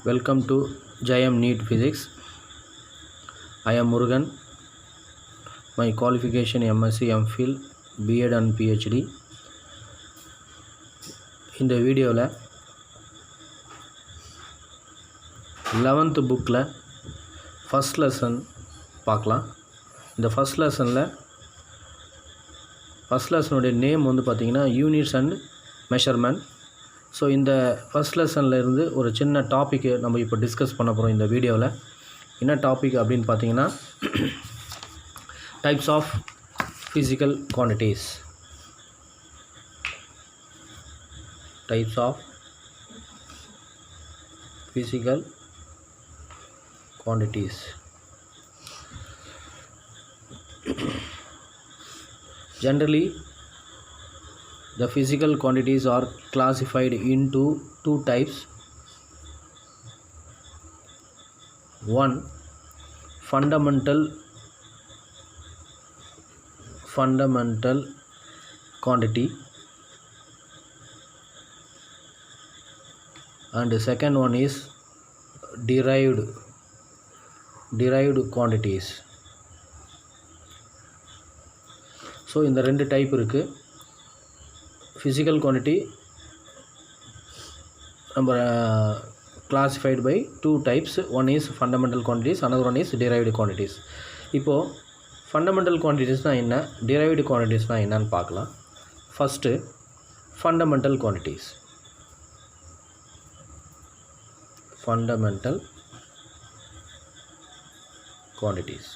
Welcome to JM NEET Physics. I am Murugan. My qualification MSc, MPhil, B.Ed and PhD. இந்த வீடியோவில் 11th புக்கில் first lesson பார்க்கலாம். இந்த first லெசனுடைய name வந்து பார்த்திங்கன்னா யூனிட்ஸ் அண்ட் மெஷர்மெண்ட். ஸோ இந்த ஃபஸ்ட் லெசனில் இருந்து ஒரு சின்ன டாப்பிக்கு நம்ம இப்போ டிஸ்கஸ் பண்ண போகிறோம். இந்த வீடியோவில் என்ன டாபிக் அப்படின்னு பார்த்தீங்கன்னா types of physical quantities. Types of physical quantities. Generally, the physical quantities are classified into two types. One, fundamental quantity, and the second one is derived quantities. So இந்த ரெண்டு டைப் இருக்குது. ஃபிசிக்கல் குவான்டிட்டி நம்ம classified by two types. One is fundamental quantities, another one is derived quantities. இப்போது fundamental quantitiesனால் என்ன, derived quantitiesனால் என்னன்னு பார்க்கலாம். First fundamental quantities. Fundamental quantities.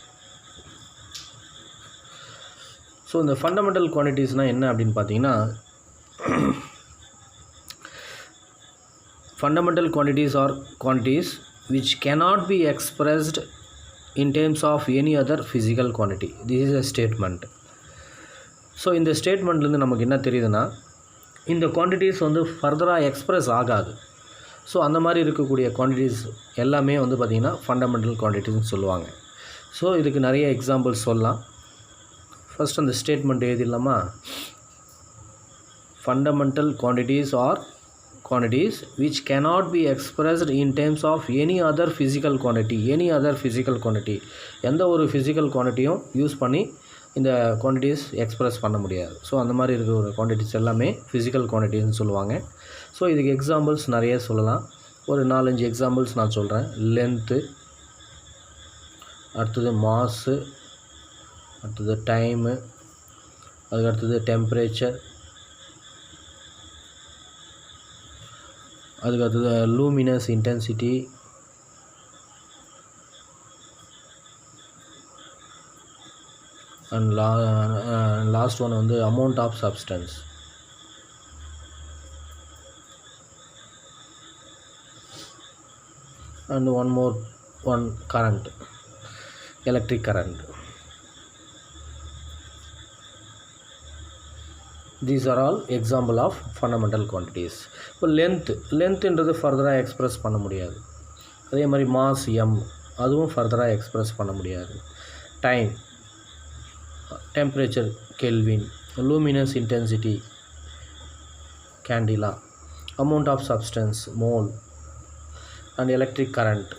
So இந்த fundamental குவான்டிட்டிஸ்னால் என்ன அப்படின்னு பார்த்தீங்கன்னா, fundamental quantities are quantities which cannot be expressed in terms of any other physical quantity. This is a statement. So இந்த ஸ்டேட்மெண்ட்லேருந்து நமக்கு என்ன தெரியுதுன்னா, இந்த குவான்டிட்டிஸ் வந்து ஃபர்தராக எக்ஸ்ப்ரெஸ் ஆகாது. ஸோ அந்த மாதிரி இருக்கக்கூடிய குவான்டிட்டிஸ் எல்லாமே வந்து பார்த்திங்கன்னா ஃபண்டமெண்டல் குவான்டிட்டிஸ்னு சொல்லுவாங்க. ஸோ இதுக்கு நிறைய எக்ஸாம்பிள்ஸ் சொல்லலாம். ஃபஸ்ட் அந்த ஸ்டேட்மெண்ட் எழுதிடலாமா. Fundamental quantities are quantities which cannot be expressed in terms of any other physical quantity. எந்த ஒரு ஃபிசிக்கல் குவான்டிட்டியும் யூஸ் பண்ணி இந்த குவான்டிட்டிஸ் எக்ஸ்ப்ரெஸ் பண்ண முடியாது. ஸோ அந்த மாதிரி இருக்கிற ஒரு குவான்டிட்டிஸ் எல்லாமே ஃபிசிக்கல் குவான்டிட்டிஸ்னு சொல்லுவாங்க. ஸோ இதுக்கு எக்ஸாம்பிள்ஸ் நிறைய சொல்லலாம். ஒரு 4-5 எக்ஸாம்பிள்ஸ் நான் சொல்கிறேன். லென்த்து, அடுத்தது மாஸு, அடுத்தது டைமு, அதுக்கு அடுத்தது டெம்பரேச்சர், அதுக்கு அடுத்தது luminous intensity, and last one வந்து amount of substance. and one current, electric current. These are all example of fundamental quantities. இப்போ லென்த்துன்றது ஃபர்தராக எக்ஸ்ப்ரெஸ் பண்ண முடியாது. அதே மாதிரி மாஸ் எம், அதுவும் ஃபர்தராக எக்ஸ்ப்ரெஸ் பண்ண முடியாது. Time, temperature kelvin, luminous intensity candela, amount of substance mole, and electric current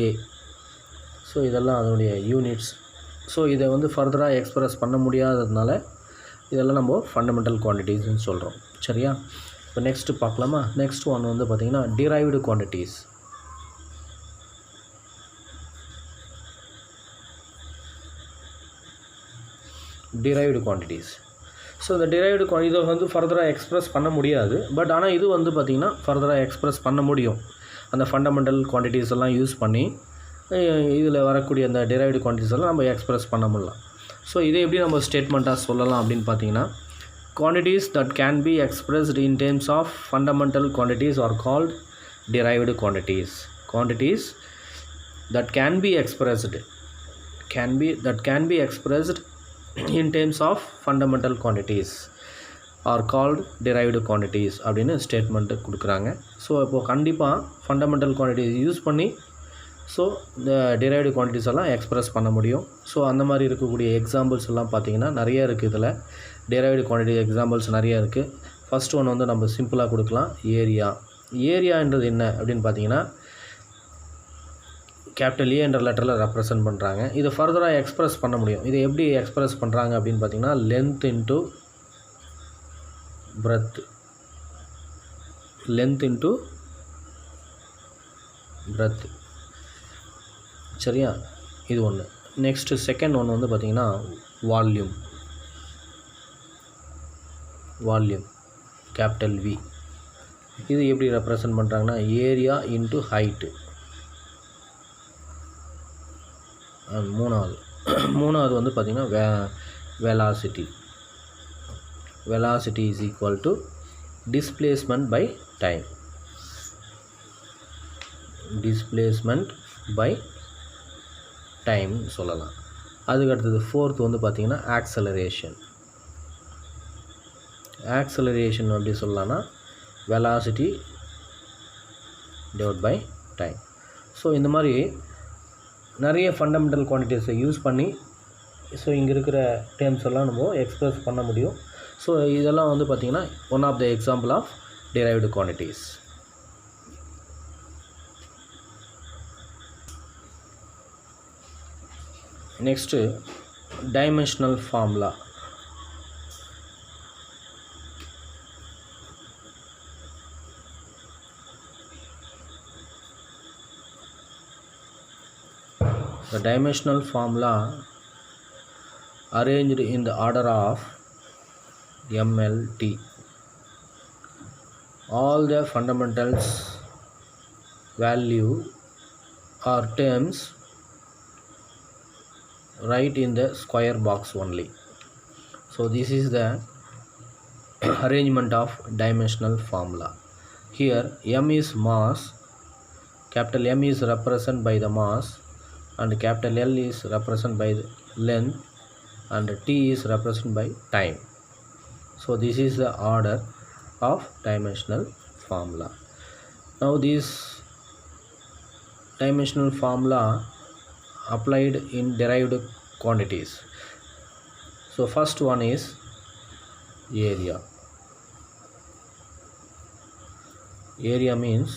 A. So இதெல்லாம் அதனுடைய யூனிட்ஸ். ஸோ இதை வந்து ஃபர்தராக எக்ஸ்ப்ரெஸ் பண்ண முடியாததுனால இதெல்லாம் நம்ம ஃபண்டமெண்டல் குவான்டிட்டிஸ்னு சொல்கிறோம். சரியா? இப்போ நெக்ஸ்ட்டு பார்க்கலாமா. நெக்ஸ்ட் ஒன் வந்து பார்த்திங்கன்னா derived quantities. Derived quantities. So இந்த டிரைவ்டு இதை வந்து ஃபர்தராக எக்ஸ்ப்ரெஸ் பண்ண முடியாது. பட் ஆனால் இது வந்து பார்த்திங்கன்னா ஃபர்தராக எக்ஸ்ப்ரெஸ் பண்ண முடியும். அந்த ஃபண்டமெண்டல் குவான்டிட்டிஸ் எல்லாம் யூஸ் பண்ணி இதில் வரக்கூடிய அந்த டிரைவ்டு குவான்டிட்டிஸ் எல்லாம் நம்ம எக்ஸ்ப்ரெஸ் பண்ண முடியலாம். ஸோ இதை எப்படி நம்ம ஸ்டேட்மெண்ட்டாக சொல்லலாம் அப்படின்னு பார்த்தீங்கன்னா, quantities that can be expressed in terms of fundamental quantities are called derived quantities. Quantities that can be expressed in terms of fundamental quantities are called derived quantities அப்படின்னு ஸ்டேட்மெண்ட்டு கொடுக்குறாங்க. ஸோ இப்போது கண்டிப்பாக ஃபண்டமெண்டல் குவான்டிட்டிஸ் யூஸ் பண்ணி so இந்த derived quantities எல்லாம் express பண்ண முடியும். So அந்த மாதிரி இருக்கக்கூடிய எக்ஸாம்பிள்ஸ் எல்லாம் பார்த்திங்கன்னா நிறைய இருக்குது. இதில் derived quantity எக்ஸாம்பிள்ஸ் நிறைய இருக்குது. ஃபஸ்ட் ஒன் வந்து நம்ம சிம்பிளாக கொடுக்கலாம். ஏரியா. ஏரியான்றது என்ன அப்படின்னு பார்த்தீங்கன்னா கேபிட்டல் ஏ என்ற லெட்டரில் ரெப்ரசன்ட் பண்ணுறாங்க. இதை ஃபர்தராக எக்ஸ்பிரஸ் பண்ண முடியும். இதை எப்படி எக்ஸ்பிரஸ் பண்ணுறாங்க அப்படின்னு பார்த்தீங்கன்னா length into breadth, length into breadth. சரியா, இது ஒன்று. நெக்ஸ்ட்டு செகண்ட் ஒன்று வந்து பார்த்திங்கன்னா வால்யூம், வால்யூம் கேபிட்டல் வி. இது எப்படி ரெப்ரசன்ட் பண்ணுறாங்கன்னா ஏரியா இன்ட்டு ஹைட்டு. மூணாவது வந்து பார்த்திங்கன்னா velocity. Velocity is equal to displacement by time, displacement by time சொல்லலாம். அதுக்கடுத்தது ஃபோர்த் வந்து பார்த்திங்கன்னா ஆக்சலரேஷன். ஆக்சலரேஷன் எப்படி சொல்லலாம்னா velocity divide by time. So இந்த மாதிரி நிறைய ஃபண்டமெண்டல் குவான்டிட்டிஸை யூஸ் பண்ணி ஸோ இங்கே இருக்கிற டேர்ம்ஸ் எல்லாம் நம்ம எக்ஸ்பிரஸ் பண்ண முடியும். ஸோ இதெல்லாம் வந்து பார்த்திங்கன்னா one of the example of derived quantities. Next, dimensional formula. The dimensional formula arranged in the order of MLT. All the fundamentals value or terms write in the square box only. So this is the arrangement of dimensional formula. Here M is mass, capital M is represented by the mass, and capital L is represented by the length, and T is represented by time. So this is the order of dimensional formula. Now this dimensional formula applied in derived quantities. So first one is area. Area means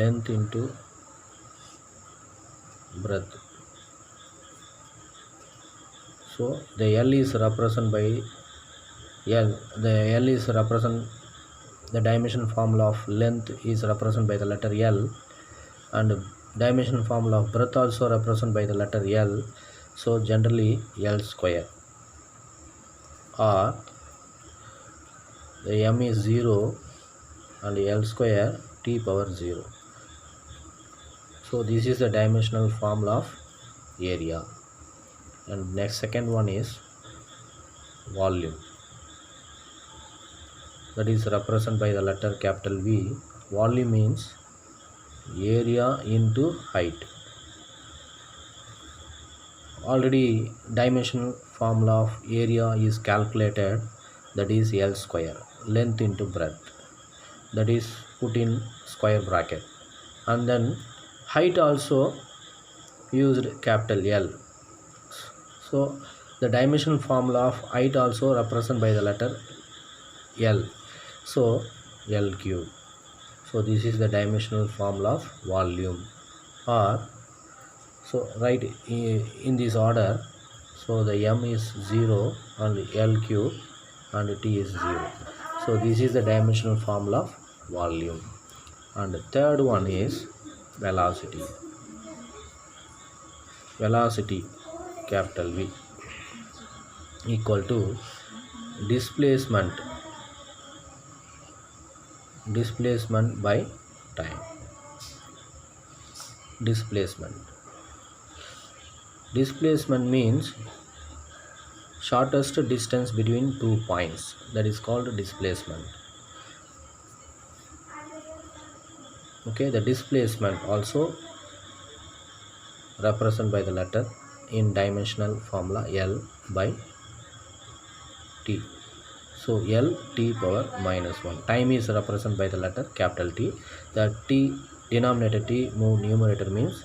length into breadth. So the L is represented by L. The L is represent, the dimension formula of length is represented by the letter L, and dimension formula of breadth also represented by the letter L. So generally L square, or the M is 0 and L square T power 0. So this is the dimensional formula of area. And next second one is volume, that is represented by the letter capital V. Volume means area into height. Already dimensional formula of area is calculated, that is L square, length into breadth, that is put in square bracket, and then height also used capital L. So the dimensional formula of height also represented by the letter L. So L cube. So this is the dimensional formula of volume. Or so write in this order. So the M is 0 and L cube and T is 0. So this is the dimensional formula of volume. And the third one is velocity. Velocity capital V equal to displacement by time. Displacement means shortest distance between 2 points, that is called displacement. Okay, the displacement also represented by the letter in dimensional formula L by T. So L T power minus 1. Time is represented by the letter capital T. The T denominator T move numerator means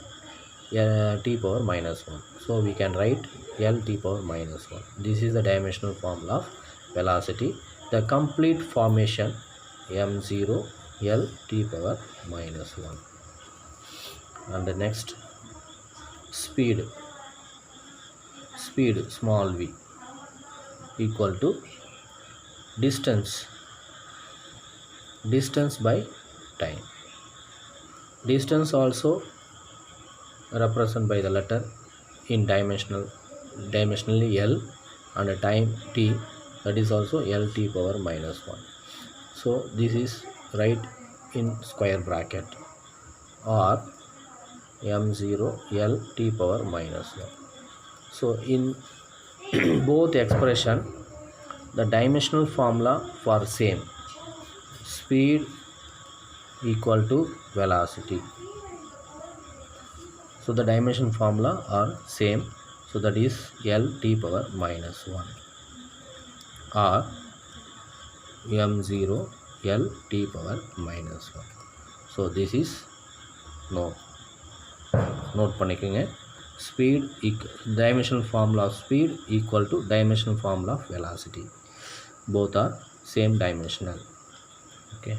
T power minus 1. So we can write L T power minus 1. This is the dimensional formula of velocity. The complete formation m0 L t power minus 1. And the next, speed small v equal to distance by time. Distance also represented by the letter in dimensionally L, and time t, that is also L t power minus 1. So this is right in square bracket, or m0 L t power minus 1. So in both expression, the dimensional formula for same, speed equal to velocity. So the dimension formula are same, so that is L t power minus 1, or m0 L t power minus 1. So this is note பண்ணிக்கங்க. Speed dimensional formula of speed equal to dimensional formula of velocity. Both are same dimensional. Okay.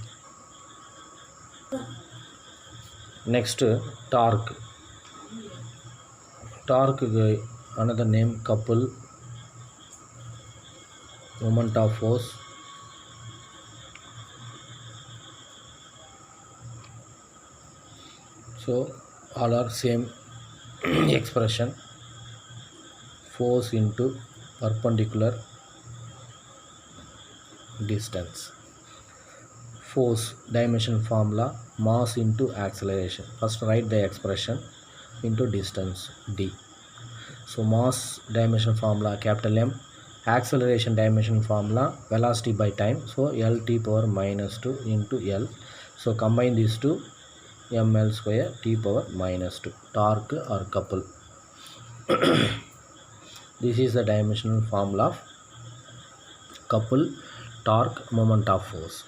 Next, torque. Torque, another name, couple, moment of force. So all are same expression, force into perpendicular distance. Force dimension formula, mass into acceleration. First write the expression into distance d. So mass dimension formula capital M, acceleration dimension formula velocity by time, so L t power minus 2 into L. So combine these two, ml square t power minus 2, torque or couple. This is the dimensional formula of couple, torque, moment of force.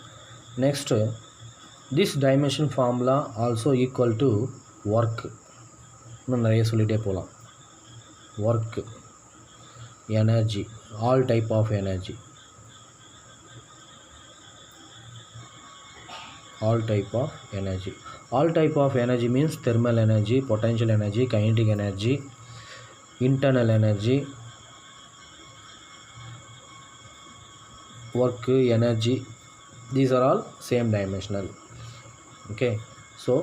Next, this dimension formula also equal to work. இன்னும் நிறைய சொல்லிட்டே போகலாம். Work, energy, all type of energy. All type of energy. All type of energy means thermal energy, potential energy, kinetic energy, internal energy, work, energy. These are all same dimensional. Okay, so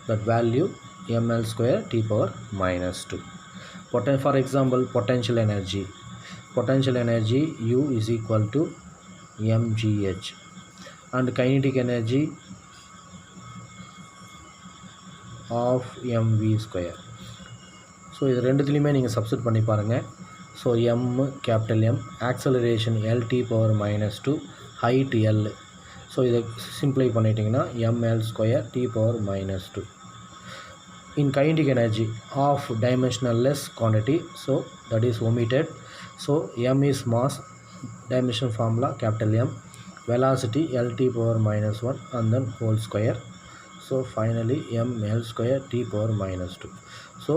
that value ml square t power minus 2. For example, potential energy U is equal to mgh, and kinetic energy of mv square. So இது ரெண்டுத்துலையுமே நீங்கள் substitute பண்ணி பாருங்கள். So m capital M, acceleration L t power minus 2, height L. So இதை சிம்ப்ளை பண்ணிட்டிங்கன்னா ml square t power minus 2. In kinetic energy of dimensionless quantity, so that is omitted. So m is mass, dimension formula capital M, velocity L t power minus 1, and then whole square. So finally ml square t power minus 2. So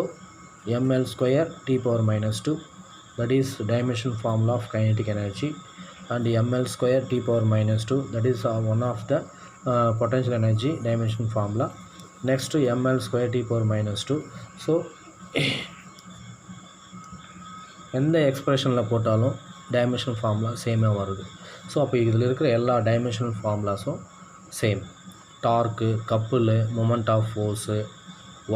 ml square t power minus 2, that is dimension formula of kinetic energy, and ml square t power minus 2, that is one of the potential energy dimension formula. Next, ml square t power minus 2. So எந்த எக்ஸ்பிரஷனில் போட்டாலும் dimensional formula சேமாக வருது. So அப்போ இதில் இருக்கிற எல்லா dimensional ஃபார்முலாஸும் same. Torque, couple, moment of force,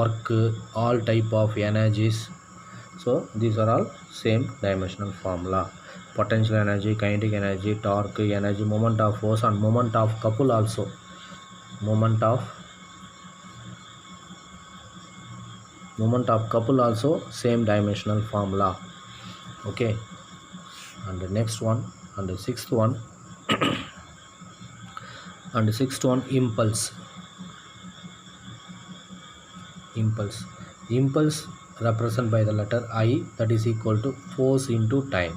work, all type of energies. So these are all same dimensional formula. Potential energy, kinetic energy, torque, energy, moment of force, and moment of couple also. Moment of couple also same dimensional formula. Okay, and the next one, and the sixth one and the sixth one, impulse represented by the letter I, that is equal to force into time.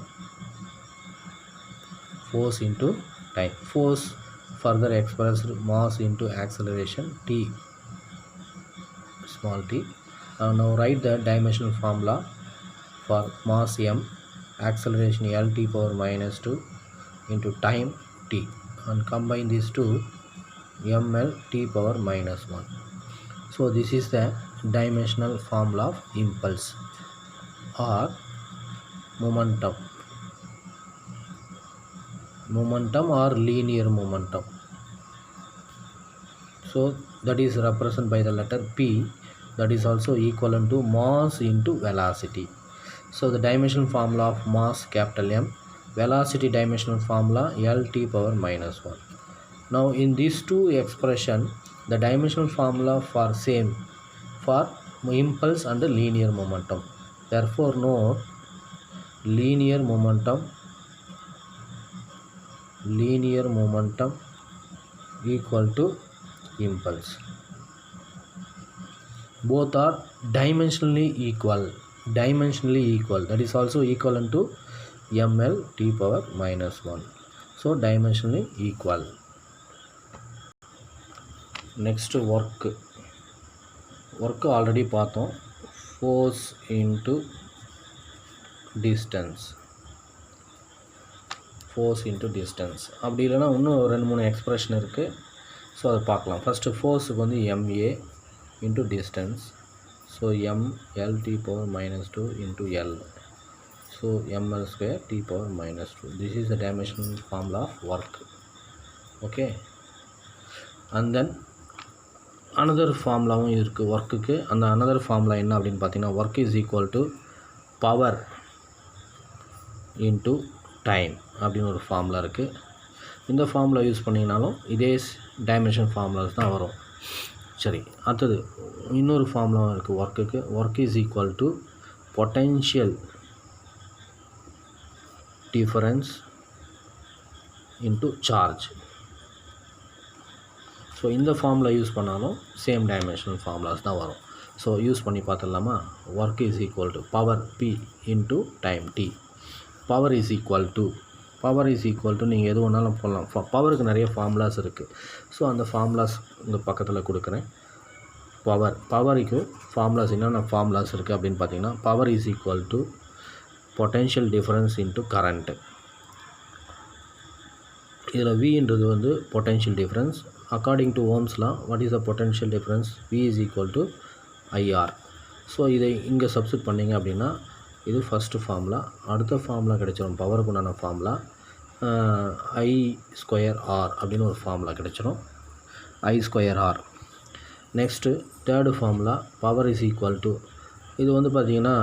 Force further expressed mass into acceleration t, small t. Now write the dimensional formula for mass m, acceleration L t power minus 2 into time t. and combine these two, ml t power minus 1. So this is the dimensional formula of impulse or momentum or linear momentum. So that is represented by the letter P, that is also equivalent to mass into velocity. So the dimensional formula of mass capital M, velocity dimensional formula Lt power minus 1. Now in these two expression, the dimensional formula for same for impulse and linear momentum. Therefore note linear momentum equal to impulse. Both are dimensionally equal, that is also equivalent to ml t power minus 1. So dimensionally equal. Next work already பார்த்தோம், force into distance. அப்படி இல்லைனா இன்னும் 2-3 expression இருக்குது. So அதை பார்க்கலாம். First ஃபோர்ஸுக்கு வந்து ma into distance, so m l t power minus 2 into l, so ml square t power minus 2. This is the dimensional formula of work. Okay, and then another formulaவும் இருக்குது ஒர்க்குக்கு. அந்த another formula என்ன அப்படின்னு பார்த்தீங்கன்னா, work is equal to power into time அப்படின்னு ஒரு formula இருக்குது. இந்த ஃபார்முலா யூஸ் பண்ணிங்கனாலும் இதே டைமென்ஷன் ஃபார்முலாஸ் தான் வரும். சரி, அடுத்தது இன்னொரு ஃபார்முலாவும் இருக்குது ஒர்க்குக்கு. Work is equal to potential difference into charge. So இந்த ஃபார்முலா யூஸ் பண்ணாலும் சேம் டைமென்ஷனல் ஃபார்முலாஸ் தான் வரும். ஸோ யூஸ் பண்ணி பார்த்துடலாமா? Work is equal to power P into time T. Power is equal to நீங்கள் எது வேணாலும் போடலாம். பவருக்கு நிறைய ஃபார்முலாஸ் இருக்குது. ஸோ அந்த ஃபார்முலாஸ் உங்கள் பக்கத்தில் கொடுக்குறேன். பவருக்கு ஃபார்முலாஸ் என்னென்ன ஃபார்முலாஸ் இருக்குது அப்படின்னு பார்த்தீங்கன்னா, power is equal to potential difference into current. இதில் வின்றது வந்து potential difference. According to Ohm's law, what is the potential difference? V is equal to IR. So இதை இங்கே சப்ஸ்டிட் பண்ணிங்க அப்படின்னா இது ஃபஸ்ட்டு ஃபார்முலா. அடுத்த ஃபார்முலா கிடைச்சிடும், பவருக்கு உண்டான ஃபார்முலா ஐ ஸ்கொயர் ஆர் அப்படின்னு ஒரு ஃபார்முலா கிடைச்சிடும், I square R. Next third formula power is equal to, இது வந்து பார்த்திங்கன்னா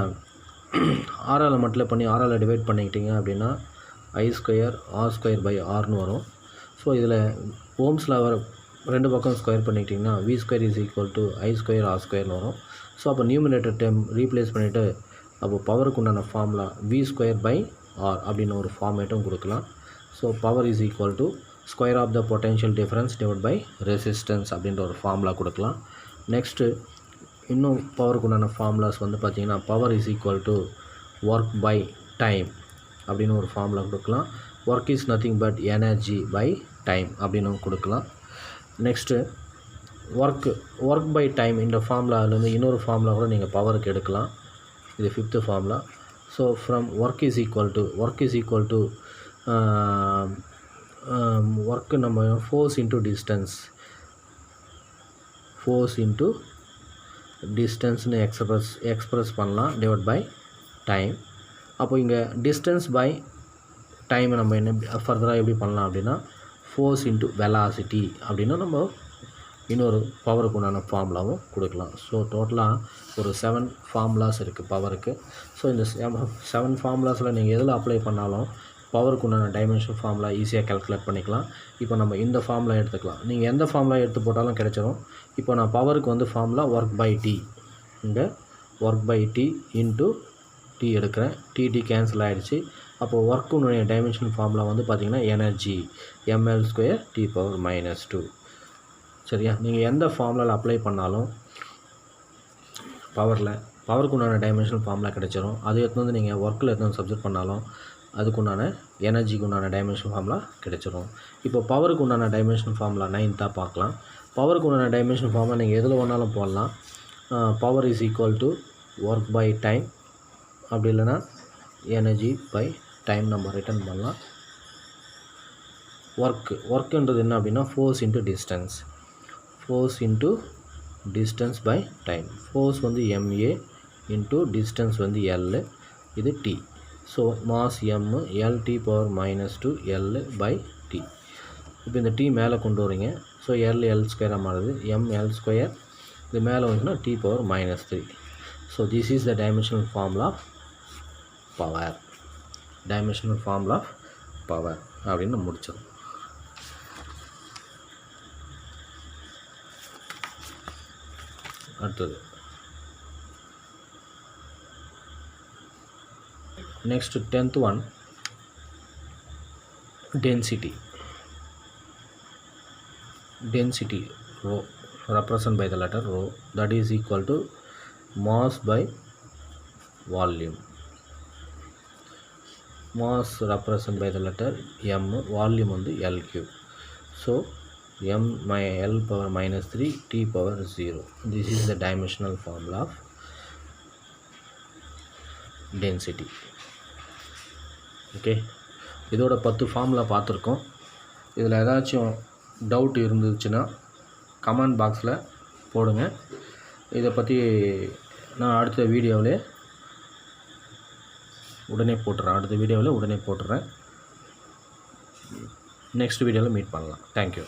ஆரால் மட்டும் பண்ணி ஆரால் டிவைட் பண்ணிக்கிட்டிங்க அப்படின்னா I square R square by ஆர்னு வரும். ஸோ இதில் ஓம்ஸில் வர ரெண்டு பக்கம் ஸ்கொயர் பண்ணிக்கிட்டிங்கன்னா V square is equal to I square R ஸ்கொயர்னு வரும். ஸோ அப்போ நியூமினேட்டர் டேர்ம் ரீப்ளேஸ் பண்ணிவிட்டு அப்போ பவருக்கு உண்டான formula V square by R அப்படின்னு ஒரு ஃபார்மேட்டும் கொடுக்கலாம். So power is equal to square of the potential difference divide by resistance அப்படின்ற ஒரு ஃபார்முலா கொடுக்கலாம். நெக்ஸ்ட்டு இன்னும் பவருக்கு உண்டான ஃபார்முலாஸ் வந்து பார்த்திங்கன்னா, power is equal to work by time அப்படின்னு ஒரு ஃபார்முலா கொடுக்கலாம். Work is nothing but energy by time அப்படின்னு கொடுக்கலாம். நெக்ஸ்ட்டு ஒர்க் பை டைம் இந்த ஃபார்முலாவிலேருந்து இன்னொரு ஃபார்முலா கூட நீங்கள் பவருக்கு எடுக்கலாம். இது fifth formula. So from work is equal to work நம்ம ஃபோர்ஸ் இன்ட்டு டிஸ்டன்ஸ்னு எக்ஸ்ப்ரெஸ் பண்ணலாம் டிவைட் பை டைம். அப்போ இங்கே டிஸ்டன்ஸ் பை டைமை நம்ம என்ன ஃபர்தராக எப்படி பண்ணலாம் அப்படின்னா, ஃபோர்ஸ் இன்ட்டு வெலாசிட்டி அப்படின்னா நம்ம இன்னொரு பவருக்கு உண்டான ஃபார்முலாவும் கொடுக்கலாம். ஸோ டோட்டலாக ஒரு 7 ஃபார்முலாஸ் இருக்குது பவருக்கு. ஸோ இந்த 7 ஃபார்முலாஸில் நீங்கள் எதில் அப்ளை பண்ணாலும் பவருக்கு உண்டான டைமென்ஷன் ஃபார்முலா ஈஸியாக கால்குலேட் பண்ணிக்கலாம். இப்போ நம்ம இந்த ஃபார்முலா எடுத்துக்கலாம். நீங்கள் எந்த ஃபார்முலா எடுத்து போட்டாலும் கிடைச்சிடும். இப்போ நான் பவருக்கு வந்து ஃபார்முலா ஒர்க் பை டி, இந்த work by T into T எடுக்கிறேன். டி கேன்சல் ஆகிடுச்சு. அப்போது ஒர்க்குனுடைய டைமென்ஷன் ஃபார்முலா வந்து பார்த்திங்கன்னா energy ml square T power minus 2. சரியா? நீங்கள் எந்த ஃபார்முலாவில் அப்ளை பண்ணாலும் பவருக்கு உண்டான டைமென்ஷன் ஃபார்முலா கிடைச்சிடும். அது எடுத்து வந்து நீங்கள் ஒர்க்கில் எடுத்து சப்ஜெக்ட் பண்ணாலும் அதுக்குண்டான எனர்ஜிக்கு உண்டான டைமென்ஷன் ஃபார்முலா கிடைச்சிடும். இப்போ பவருக்கு உண்டான டைமென்ஷன் ஃபார்முலா 9th பார்க்கலாம். பவருக்கு உண்டான டைமென்ஷன் ஃபார்முலா நீங்கள் எதில் வேணாலும் போடலாம். Power is equal to work by time, அப்படி இல்லைனா எனர்ஜி பை டைம் நம்ம ரிட்டர்ன் பண்ணலாம். ஒர்க்குன்றது என்ன அப்படின்னா force into distance by time. Force வந்து MA இன்ட்டு டிஸ்டன்ஸ் வந்து L, இது T. So mass M, LT⁻⁻2 L by T. இப்போ இந்த T மேலே கொண்டு வரீங்க. ஸோ L ஸ்கொயராக மாறுது, ML², இது மேலே வந்துச்சுன்னா T⁻⁻3. So this is the dimensional formula of power அப்படின்னு முடிச்சோம். அடுத்தது next 10th one, density rho represented by the letter rho, that is equal to mass by volume. Mass represented by the letter M, volume வந்து L3. so M/L⁻³ T⁻0. this is the dimensional formula of density. Okay, இதோட 10 formula பார்த்துருக்கோம். இதில் ஏதாச்சும் doubt இருந்துச்சுன்னா comment பாக்ஸில் போடுங்க. இதை பற்றி நான் அடுத்த வீடியோவிலே உடனே போட்டுறேன். நெக்ஸ்ட் வீடியோவில் மீட் பண்ணலாம். தேங்க்யூ.